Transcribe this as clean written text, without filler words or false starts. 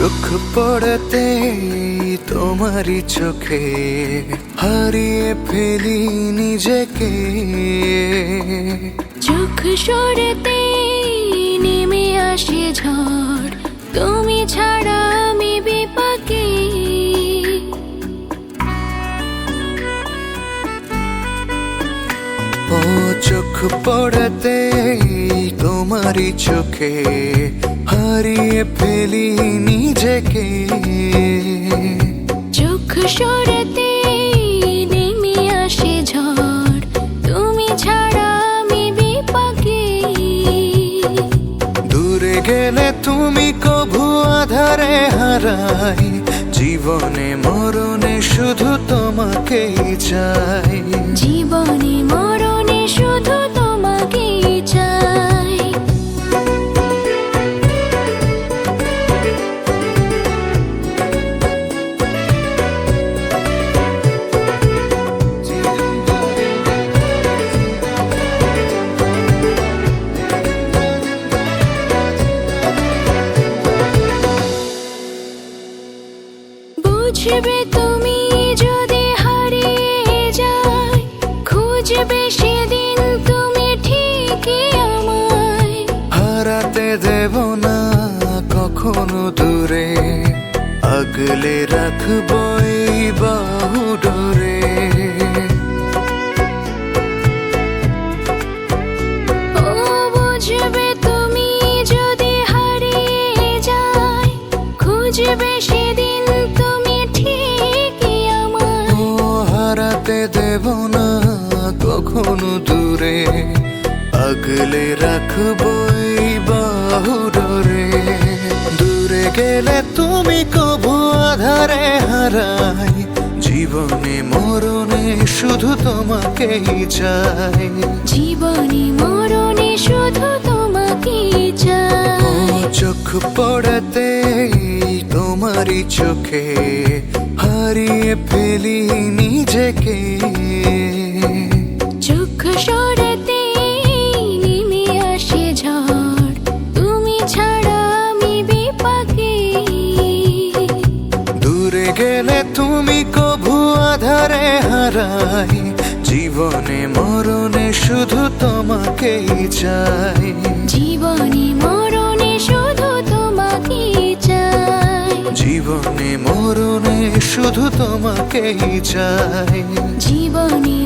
চোখ পড়তে তোমারই চোখে হারিয়ে ফেলি নিজেকে। চোখ সরতে নেমে আসে ঝড়, তুমি ছাড়া আমি বিপাকে। ও চোখ পড়তে তোমারই চোখে হারিয়ে ফেলি নিজেকে। চোখ সরতে নেমে আসে ঝড়, তুমি ছাড়া আমি বিপাকে। দূরে গেলে তুমি কভু আধারে হারাই, জীবনে মরণে শুধু তোমাকেই চাই। জীবনে মরণে শুধু তোমাকেই চাই। বুঝবে তুমি যদি হারিয়ে যাই, খুঁজবে সেদিন তুমি ঠিকই আমায়। হারাতে দেব না কখনো দূরে, আগলে রাখবো এই বাহু ডোরে। ও বুঝবে তুমি যদি হারিয়ে যাই, খুঁজবে সেদিন তুমি ঠিকই আমায়। ও হারাতে দেব না কখনো দূরে, আগলে রাখবো এই বাহু ডোরে। দূরে গেলে তুমি কভু আধারে হারাই, জীবনে মরণে শুধু তোমাকেই চাই। জীবনে মরণে শুধু তোমাকেই চাই। ও চোখ পড়তে তোমারই চোখে হারিয়ে ফেলি নিজেকে। চোখ সরতে নেমে আসে ঝড়, তুমি ছাড়া আমি বিপাকে। দূরে গেলে তুমি কভু আধারে হারাই, জীবনে মরণে শুধু তোমাকেই চাই। জীবনে মরণে শুধু তোমাকেই চাই। জীবনে মরণে শুধু তোমাকেই চাই। জীবনে